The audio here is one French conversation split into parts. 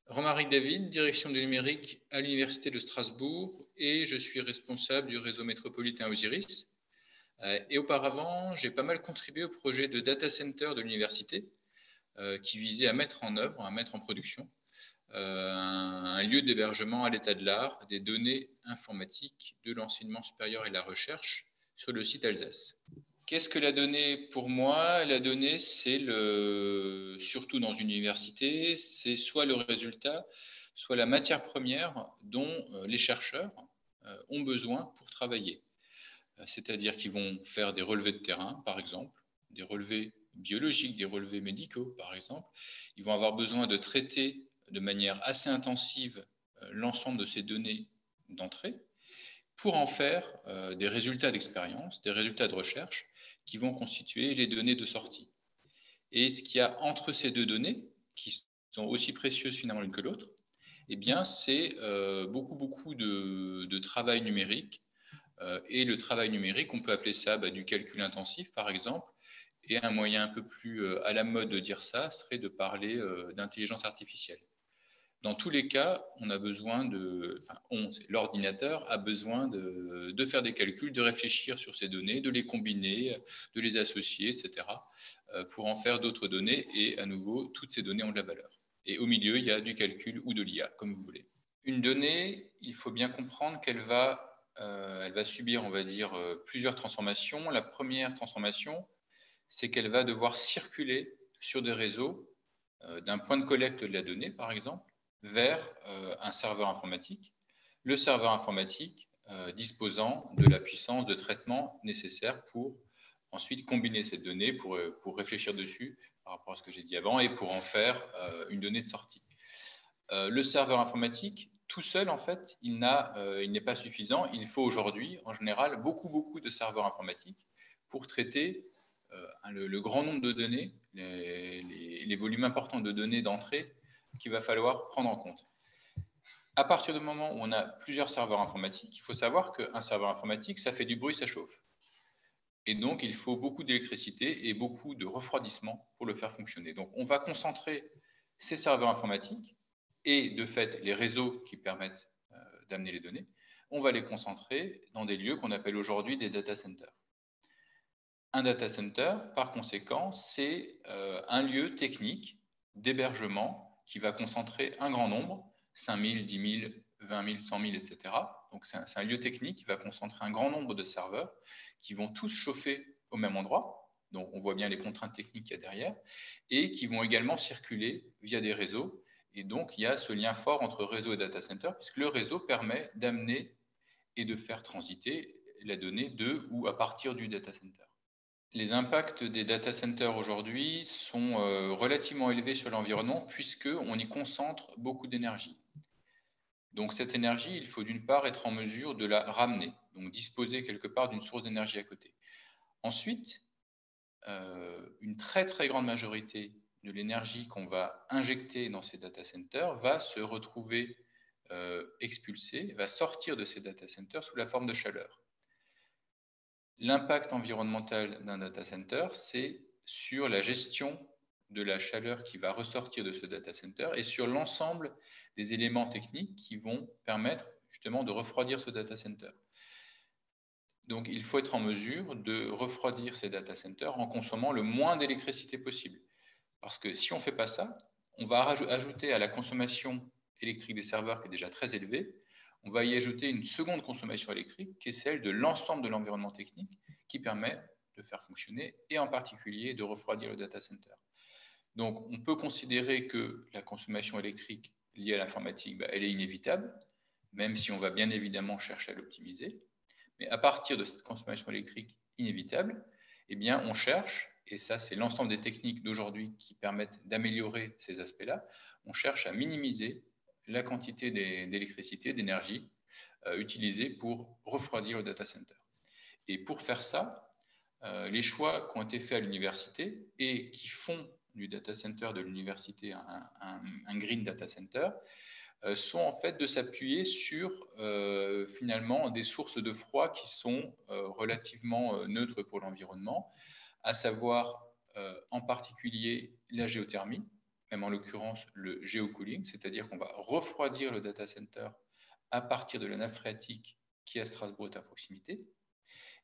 Romaric David, direction du numérique à l'Université de Strasbourg et je suis responsable du réseau métropolitain Osiris. Et auparavant, j'ai pas mal contribué au projet de data center de l'université qui visait à mettre en œuvre, à mettre en production un lieu d'hébergement à l'état de l'art des données informatiques de l'enseignement supérieur et de la recherche sur le site Alsace. Qu'est-ce que la donnée pour moi? La donnée, c'est surtout dans une université, c'est soit le résultat, soit la matière première dont les chercheurs ont besoin pour travailler. C'est-à-dire qu'ils vont faire des relevés de terrain, par exemple, des relevés biologiques, des relevés médicaux, par exemple. Ils vont avoir besoin de traiter de manière assez intensive l'ensemble de ces données d'entrée pour en faire des résultats d'expérience, des résultats de recherche qui vont constituer les données de sortie. Et ce qu'il y a entre ces deux données, qui sont aussi précieuses finalement l'une que l'autre, eh bien, c'est beaucoup de travail numérique. Et le travail numérique, on peut appeler ça du calcul intensif, par exemple. Et un moyen un peu plus à la mode de dire ça serait de parler d'intelligence artificielle. Dans tous les cas, on a besoin l'ordinateur a besoin de faire des calculs, de réfléchir sur ces données, de les combiner, de les associer, etc., pour en faire d'autres données. Et à nouveau, toutes ces données ont de la valeur. Et au milieu, il y a du calcul ou de l'IA, comme vous voulez. Une donnée, il faut bien comprendre elle va subir, on va dire, plusieurs transformations. La première transformation, c'est qu'elle va devoir circuler sur des réseaux d'un point de collecte de la donnée, par exemple, vers un serveur informatique. Le serveur informatique disposant de la puissance de traitement nécessaire pour ensuite combiner cette donnée, pour réfléchir dessus par rapport à ce que j'ai dit avant et pour en faire une donnée de sortie. Le serveur informatique, tout seul, en fait, il n'est pas suffisant. Il faut aujourd'hui, en général, beaucoup de serveurs informatiques pour traiter le grand nombre de données, les volumes importants de données d'entrée qu'il va falloir prendre en compte. À partir du moment où on a plusieurs serveurs informatiques, il faut savoir qu'un serveur informatique, ça fait du bruit, ça chauffe. Et donc, il faut beaucoup d'électricité et beaucoup de refroidissement pour le faire fonctionner. Donc, on va concentrer ces serveurs informatiques et, de fait, les réseaux qui permettent d'amener les données, on va les concentrer dans des lieux qu'on appelle aujourd'hui des data centers. Un data center, par conséquent, c'est un lieu technique d'hébergement qui va concentrer un grand nombre, 5 000, 10 000, 20 000, 100 000, etc. Donc, c'est un lieu technique qui va concentrer un grand nombre de serveurs qui vont tous chauffer au même endroit. Donc, on voit bien les contraintes techniques qu'il y a derrière et qui vont également circuler via des réseaux. Et donc, il y a ce lien fort entre réseau et data center, puisque le réseau permet d'amener et de faire transiter la donnée de ou à partir du data center. Les impacts des data centers aujourd'hui sont relativement élevés sur l'environnement puisqu'on y concentre beaucoup d'énergie. Donc cette énergie, il faut d'une part être en mesure de la ramener, donc disposer quelque part d'une source d'énergie à côté. Ensuite, une très grande majorité de l'énergie qu'on va injecter dans ces data centers va se retrouver expulsée, va sortir de ces data centers sous la forme de chaleur. L'impact environnemental d'un data center, c'est sur la gestion de la chaleur qui va ressortir de ce data center et sur l'ensemble des éléments techniques qui vont permettre justement de refroidir ce data center. Donc, il faut être en mesure de refroidir ces data centers en consommant le moins d'électricité possible. Parce que si on ne fait pas ça, on va ajouter à la consommation électrique des serveurs qui est déjà très élevée, on va y ajouter une seconde consommation électrique qui est celle de l'ensemble de l'environnement technique qui permet de faire fonctionner et en particulier de refroidir le data center. Donc, on peut considérer que la consommation électrique liée à l'informatique, elle est inévitable, même si on va bien évidemment chercher à l'optimiser. Mais à partir de cette consommation électrique inévitable, eh bien, on cherche, et ça c'est l'ensemble des techniques d'aujourd'hui qui permettent d'améliorer ces aspects-là, on cherche à minimiser la quantité d'électricité, d'énergie utilisée pour refroidir le data center. Et pour faire ça, les choix qui ont été faits à l'université et qui font du data center de l'université un green data center, sont en fait de s'appuyer sur finalement des sources de froid qui sont relativement neutres pour l'environnement, à savoir en particulier la géothermie, même en l'occurrence le géocooling, c'est-à-dire qu'on va refroidir le data center à partir de la nappe phréatique qui à Strasbourg est à proximité.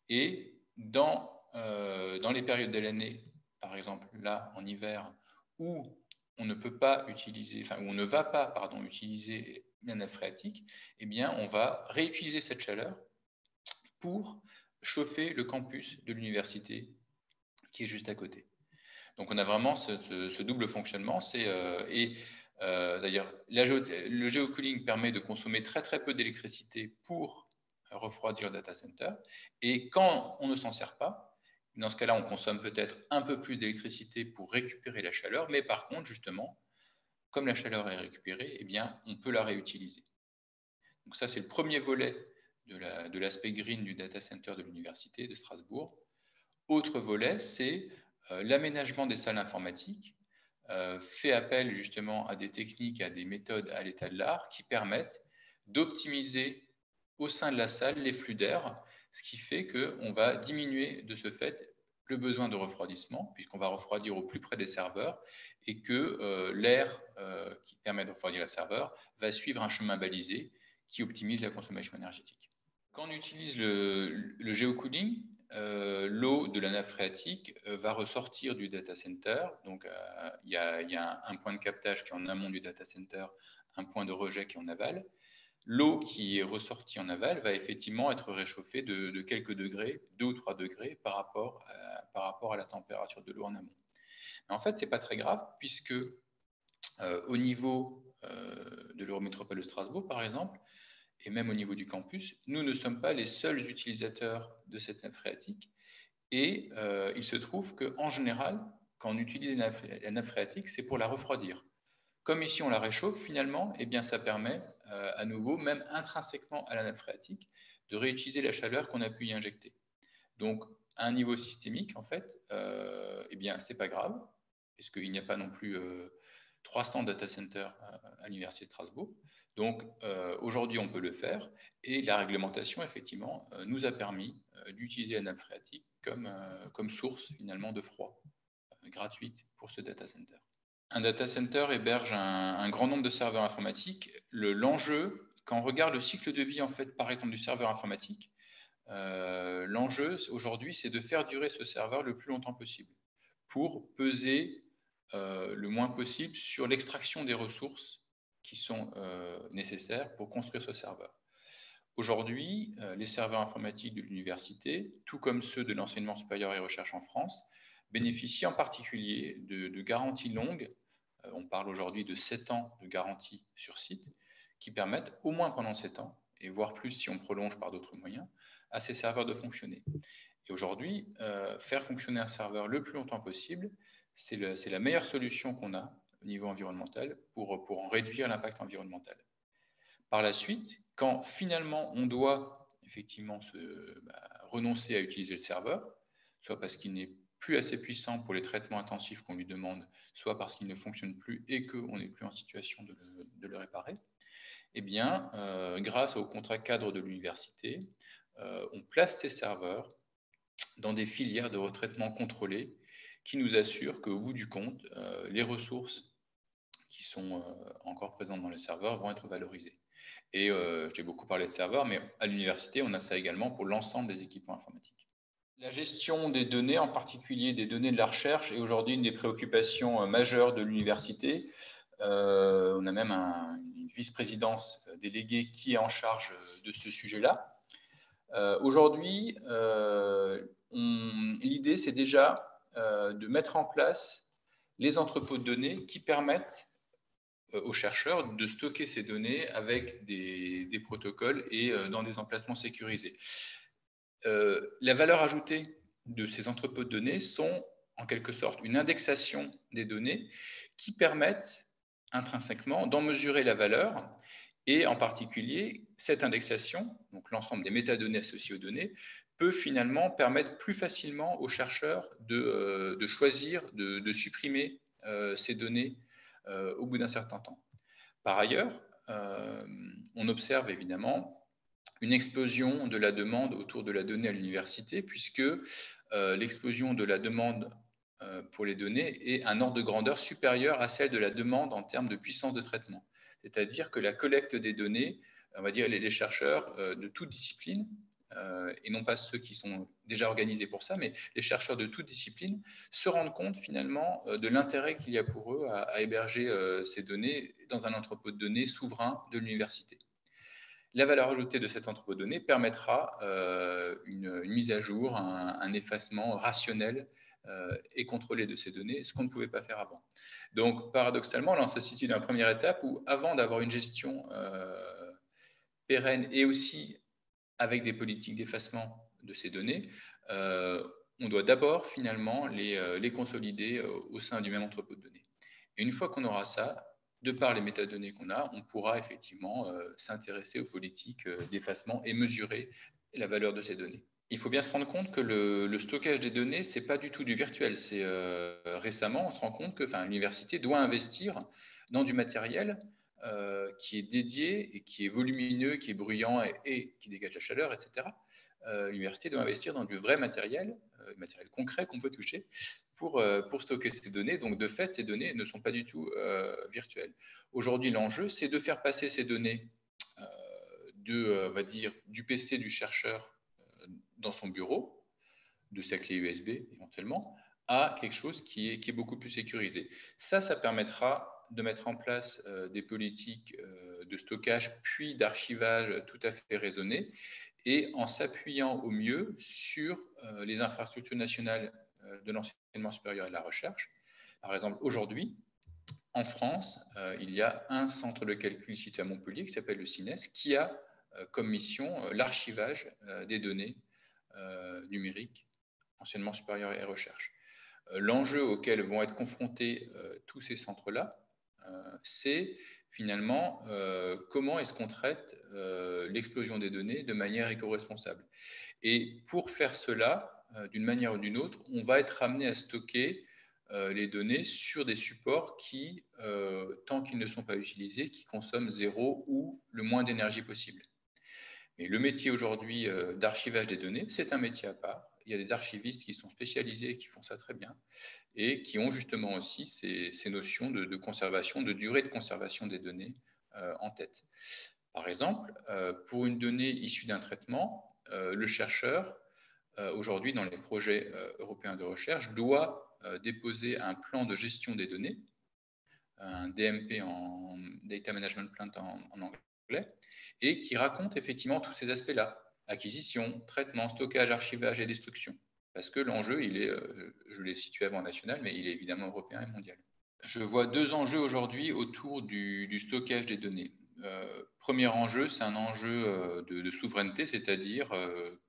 Et dans les périodes de l'année, par exemple là en hiver, où on ne peut pas utiliser, enfin où on ne va pas, pardon, utiliser la nappe phréatique, eh bien on va réutiliser cette chaleur pour chauffer le campus de l'université qui est juste à côté. Donc on a vraiment ce double fonctionnement. D'ailleurs, le géocooling permet de consommer très très peu d'électricité pour refroidir le data center. Et quand on ne s'en sert pas, dans ce cas-là, on consomme peut-être un peu plus d'électricité pour récupérer la chaleur, mais par contre, justement, comme la chaleur est récupérée, eh bien, on peut la réutiliser. Donc ça, c'est le premier volet de l'aspect green du data center de l'Université de Strasbourg. Autre volet, c'est l'aménagement des salles informatiques, fait appel justement à des techniques, à des méthodes à l'état de l'art qui permettent d'optimiser au sein de la salle les flux d'air, ce qui fait qu'on va diminuer de ce fait le besoin de refroidissement, puisqu'on va refroidir au plus près des serveurs et que l'air qui permet de refroidir le serveur va suivre un chemin balisé qui optimise la consommation énergétique. Quand on utilise le géocooling, l'eau de la nappe phréatique va ressortir du data center. Donc, il y a un point de captage qui est en amont du data center, un point de rejet qui est en aval. L'eau qui est ressortie en aval va effectivement être réchauffée de quelques degrés, 2 ou 3 degrés par rapport à la température de l'eau en amont. Mais en fait, ce n'est pas très grave puisque au niveau de l'Eurométropole de Strasbourg, par exemple, et même au niveau du campus, nous ne sommes pas les seuls utilisateurs de cette nappe phréatique. Et il se trouve qu'en général, quand on utilise la nappe phréatique, c'est pour la refroidir. Comme ici on la réchauffe, finalement, eh bien, ça permet à nouveau, même intrinsèquement à la nappe phréatique, de réutiliser la chaleur qu'on a pu y injecter. Donc, à un niveau systémique, en fait, eh bien, c'est pas grave, puisqu'il n'y a pas non plus 300 data centers à l'Université de Strasbourg. Donc, aujourd'hui, on peut le faire. Et la réglementation, effectivement, nous a permis d'utiliser la nappe phréatique comme source, finalement, de froid gratuite pour ce data center. Un data center héberge un grand nombre de serveurs informatiques. L'enjeu, quand on regarde le cycle de vie, en fait, par exemple, du serveur informatique, l'enjeu, aujourd'hui, c'est de faire durer ce serveur le plus longtemps possible pour peser le moins possible sur l'extraction des ressources qui sont nécessaires pour construire ce serveur. Aujourd'hui, les serveurs informatiques de l'université, tout comme ceux de l'enseignement supérieur et recherche en France, bénéficient en particulier de garanties longues. On parle aujourd'hui de 7 ans de garantie sur site, qui permettent, au moins pendant 7 ans, et voire plus si on prolonge par d'autres moyens, à ces serveurs de fonctionner. Et aujourd'hui, faire fonctionner un serveur le plus longtemps possible, c'est la meilleure solution qu'on a au niveau environnemental pour en réduire l'impact environnemental. Par la suite, quand finalement on doit effectivement renoncer à utiliser le serveur, soit parce qu'il n'est plus assez puissant pour les traitements intensifs qu'on lui demande, soit parce qu'il ne fonctionne plus et qu'on n'est plus en situation de le réparer, eh bien, grâce au contrat cadre de l'université, on place ces serveurs dans des filières de retraitement contrôlées qui nous assurent qu'au bout du compte, les ressources qui sont encore présentes dans les serveurs vont être valorisées. Et j'ai beaucoup parlé de serveurs, mais à l'université, on a ça également pour l'ensemble des équipements informatiques. La gestion des données, en particulier des données de la recherche, est aujourd'hui une des préoccupations majeures de l'université. On a même une vice-présidence déléguée qui est en charge de ce sujet-là. Aujourd'hui, l'idée, c'est déjà de mettre en place les entrepôts de données qui permettent aux chercheurs de stocker ces données avec des protocoles et dans des emplacements sécurisés. La valeur ajoutée de ces entrepôts de données sont en quelque sorte une indexation des données qui permettent intrinsèquement d'en mesurer la valeur et en particulier cette indexation, donc l'ensemble des métadonnées associées aux données, peut finalement permettre plus facilement aux chercheurs de choisir, de supprimer ces données au bout d'un certain temps. Par ailleurs, on observe évidemment une explosion de la demande autour de la donnée à l'université, puisque l'explosion de la demande pour les données ait un ordre de grandeur supérieur à celle de la demande en termes de puissance de traitement. C'est-à-dire que la collecte des données, on va dire les chercheurs de toute discipline, et non pas ceux qui sont déjà organisés pour ça, mais les chercheurs de toute discipline se rendent compte finalement de l'intérêt qu'il y a pour eux à héberger ces données dans un entrepôt de données souverain de l'université. La valeur ajoutée de cet entrepôt de données permettra une mise à jour, un effacement rationnel et contrôlé de ces données, ce qu'on ne pouvait pas faire avant. Donc, paradoxalement, là, on se situe dans la première étape où, avant d'avoir une gestion pérenne et aussi avec des politiques d'effacement de ces données, on doit d'abord finalement les consolider au sein du même entrepôt de données. Et une fois qu'on aura ça, de par les métadonnées qu'on a, on pourra effectivement s'intéresser aux politiques d'effacement et mesurer la valeur de ces données. Il faut bien se rendre compte que le stockage des données, ce n'est pas du tout du virtuel. C'est récemment, on se rend compte que l'université doit investir dans du matériel qui est dédié et qui est volumineux, qui est bruyant et qui dégage la chaleur, etc. L'université doit investir dans du vrai matériel, matériel concret qu'on peut toucher, pour stocker ces données. Donc, de fait, ces données ne sont pas du tout virtuelles. Aujourd'hui, l'enjeu, c'est de faire passer ces données on va dire, du PC du chercheur dans son bureau, de sa clé USB éventuellement, à quelque chose qui est beaucoup plus sécurisé. Ça permettra de mettre en place des politiques de stockage puis d'archivage tout à fait raisonnées, et en s'appuyant au mieux sur les infrastructures nationales de l'enseignement supérieur et de la recherche. Par exemple, aujourd'hui, en France, il y a un centre de calcul situé à Montpellier qui s'appelle le CINES, qui a comme mission l'archivage des données numériques, enseignement supérieur et recherche. L'enjeu auquel vont être confrontés tous ces centres-là, c'est finalement comment est-ce qu'on traite l'explosion des données de manière éco-responsable. Et pour faire cela, d'une manière ou d'une autre, on va être amené à stocker les données sur des supports qui, tant qu'ils ne sont pas utilisés, qui consomment zéro ou le moins d'énergie possible. Mais le métier aujourd'hui d'archivage des données, c'est un métier à part. Il y a des archivistes qui sont spécialisés et qui font ça très bien et qui ont justement aussi ces notions de conservation, de durée de conservation des données en tête. Par exemple, pour une donnée issue d'un traitement, le chercheur, aujourd'hui dans les projets européens de recherche, doit déposer un plan de gestion des données, un DMP en Data Management Plan en anglais, et qui raconte effectivement tous ces aspects-là, acquisition, traitement, stockage, archivage et destruction. Parce que l'enjeu, il est, je l'ai situé avant national, mais il est évidemment européen et mondial. Je vois deux enjeux aujourd'hui autour du stockage des données. Premier enjeu, c'est un enjeu de souveraineté, c'est-à-dire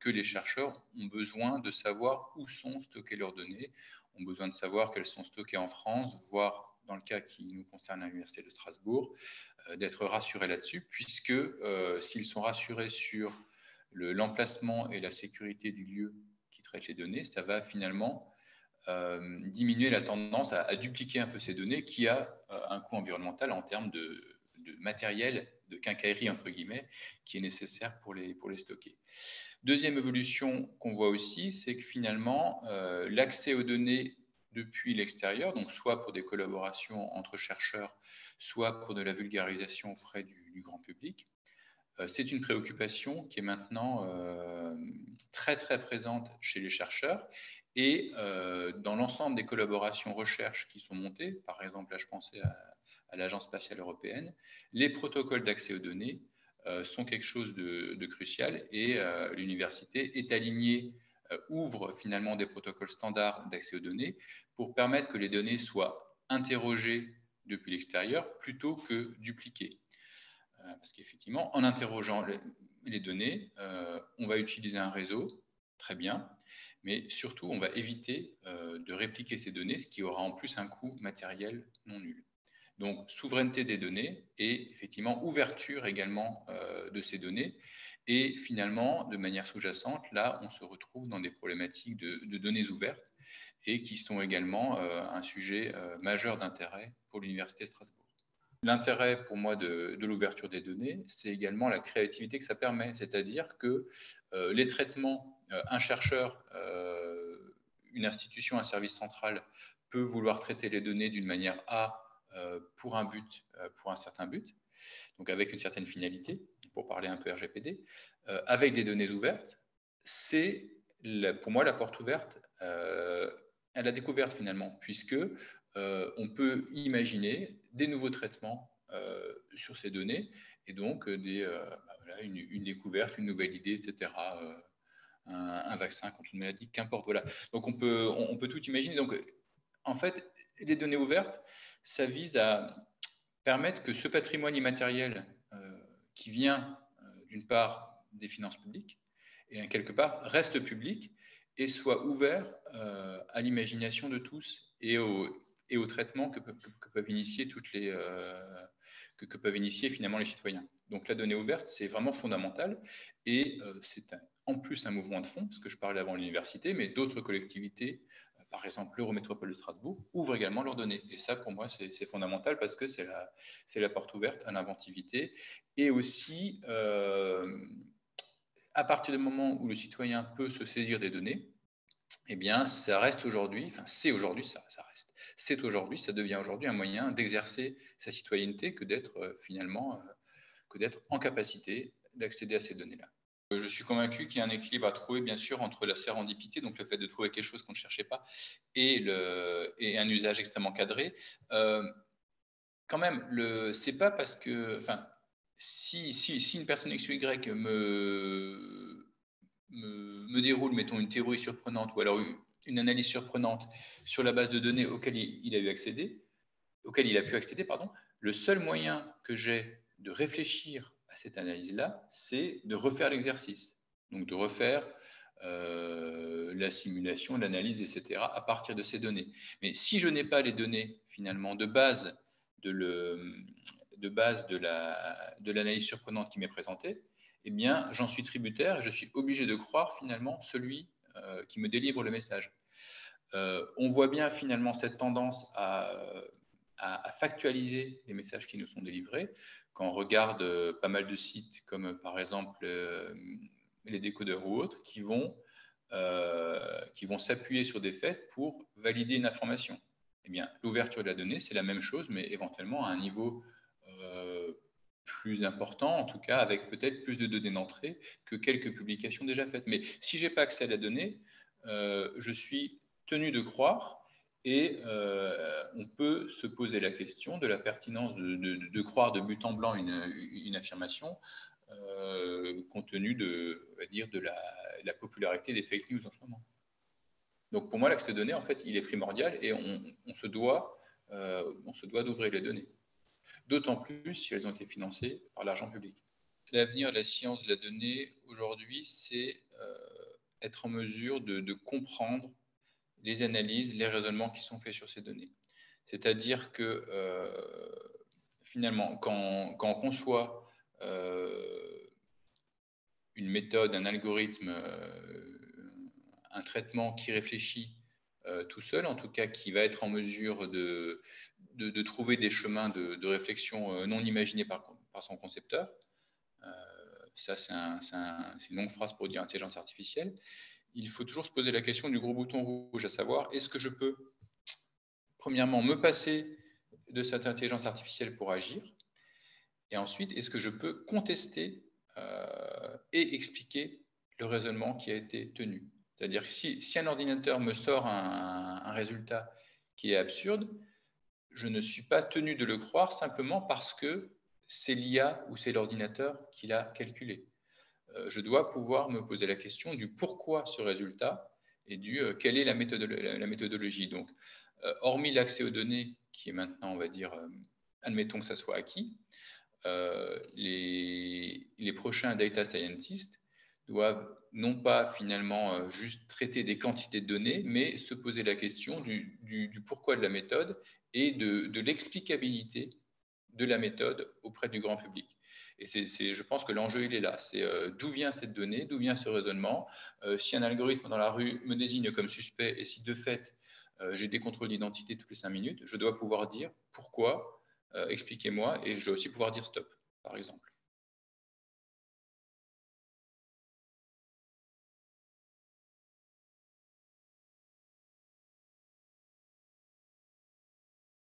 que les chercheurs ont besoin de savoir où sont stockées leurs données, ont besoin de savoir qu'elles sont stockées en France, voire dans le cas qui nous concerne à l'Université de Strasbourg, d'être rassurés là-dessus, puisque s'ils sont rassurés sur l'emplacement et la sécurité du lieu qui traite les données, ça va finalement diminuer la tendance à dupliquer un peu ces données, qui a un coût environnemental en termes de matériel, de quincaillerie, entre guillemets, qui est nécessaire pour les stocker. Deuxième évolution qu'on voit aussi, c'est que finalement, l'accès aux données depuis l'extérieur, donc soit pour des collaborations entre chercheurs, soit pour de la vulgarisation auprès du grand public, c'est une préoccupation qui est maintenant très très présente chez les chercheurs, et dans l'ensemble des collaborations recherche qui sont montées, par exemple là je pensais à l'Agence spatiale européenne, les protocoles d'accès aux données sont quelque chose de crucial, et l'université est alignée, ouvre finalement des protocoles standards d'accès aux données pour permettre que les données soient interrogées depuis l'extérieur plutôt que dupliquées. Parce qu'effectivement, en interrogeant les données, on va utiliser un réseau, très bien, mais surtout, on va éviter de répliquer ces données, ce qui aura en plus un coût matériel non nul. Donc, souveraineté des données et effectivement ouverture également de ces données. Et finalement, de manière sous-jacente, là, on se retrouve dans des problématiques de données ouvertes, et qui sont également un sujet majeur d'intérêt pour l'Université de Strasbourg. L'intérêt pour moi de l'ouverture des données, c'est également la créativité que ça permet, c'est-à-dire que les traitements, un chercheur une institution, un service central peut vouloir traiter les données d'une manière A pour un but, pour un certain but, donc avec une certaine finalité, pour parler un peu RGPD, avec des données ouvertes, c'est pour moi la porte ouverte à la découverte finalement, puisque on peut imaginer des nouveaux traitements sur ces données et donc voilà, une découverte, une nouvelle idée, etc. Un vaccin contre une maladie, qu'importe. Voilà. Donc on peut tout imaginer. Donc en fait, les données ouvertes, ça vise à permettre que ce patrimoine immatériel qui vient d'une part des finances publiques et quelque part reste public et soit ouvert à l'imagination de tous et au traitement que peuvent initier que peuvent initier finalement les citoyens. Donc la donnée ouverte, c'est vraiment fondamental et c'est en plus un mouvement de fond, parce que je parlais avant l'université, mais d'autres collectivités, par exemple l'Eurométropole de Strasbourg, ouvrent également leurs données. Et ça, pour moi, c'est fondamental parce que c'est la porte ouverte à l'inventivité et aussi à partir du moment où le citoyen peut se saisir des données, eh bien, ça reste aujourd'hui, enfin, c'est aujourd'hui, ça reste, c'est aujourd'hui, ça devient aujourd'hui un moyen d'exercer sa citoyenneté que d'être que d'être en capacité d'accéder à ces données-là. Je suis convaincu qu'il y a un équilibre à trouver, bien sûr, entre la sérendipité, donc le fait de trouver quelque chose qu'on ne cherchait pas, et un usage extrêmement cadré. Quand même, c'est pas parce que, enfin, si une personne X ou Y me déroule, mettons, une théorie surprenante ou alors une analyse surprenante sur la base de données auquel il a pu accéder, pardon, le seul moyen que j'ai de réfléchir à cette analyse-là, c'est de refaire l'exercice. Donc de refaire la simulation, l'analyse, etc., à partir de ces données. Mais si je n'ai pas les données, finalement, de base de l'analyse surprenante qui m'est présentée, eh bien, j'en suis tributaire et je suis obligé de croire, finalement, celui qui me délivre le message. On voit bien, finalement, cette tendance à factualiser les messages qui nous sont délivrés. Quand on regarde pas mal de sites comme par exemple les décodeurs ou autres qui vont s'appuyer sur des faits pour valider une information. Eh bien, l'ouverture de la donnée, c'est la même chose, mais éventuellement à un niveau plus important, en tout cas avec peut-être plus de données d'entrée que quelques publications déjà faites. Mais si je n'ai pas accès à la donnée, je suis tenu de croire et on peut se poser la question de la pertinence de croire de but en blanc une affirmation compte tenu on va dire, de la popularité des fake news en ce moment. Donc pour moi, l'accès aux données, en fait, il est primordial et on se doit d'ouvrir les données. D'autant plus si elles ont été financées par l'argent public. L'avenir de la science de la donnée aujourd'hui, c'est être en mesure de comprendre les analyses, les raisonnements qui sont faits sur ces données. C'est-à-dire que finalement, quand on conçoit une méthode, un algorithme, un traitement qui réfléchit tout seul, en tout cas qui va être en mesure de trouver des chemins de réflexion non imaginés par son concepteur. Ça, c'est une longue phrase pour dire intelligence artificielle. Il faut toujours se poser la question du gros bouton rouge, à savoir, est-ce que je peux, premièrement, me passer de cette intelligence artificielle pour agir? Et ensuite, est-ce que je peux contester et expliquer le raisonnement qui a été tenu? C'est-à-dire que si un ordinateur me sort un résultat qui est absurde, je ne suis pas tenu de le croire simplement parce que c'est l'IA ou c'est l'ordinateur qui l'a calculé. Je dois pouvoir me poser la question du pourquoi ce résultat et quelle est la méthodologie. Donc, hormis l'accès aux données qui est maintenant, on va dire, admettons que ça soit acquis, les prochains data scientists doivent non pas finalement juste traiter des quantités de données, mais se poser la question du pourquoi de la méthode et de l'explicabilité de la méthode auprès du grand public. Et je pense que l'enjeu, il est là. C'est d'où vient cette donnée, d'où vient ce raisonnement. Si un algorithme dans la rue me désigne comme suspect et si de fait j'ai des contrôles d'identité toutes les 5 minutes, je dois pouvoir dire pourquoi, expliquez-moi, et je dois aussi pouvoir dire stop, par exemple.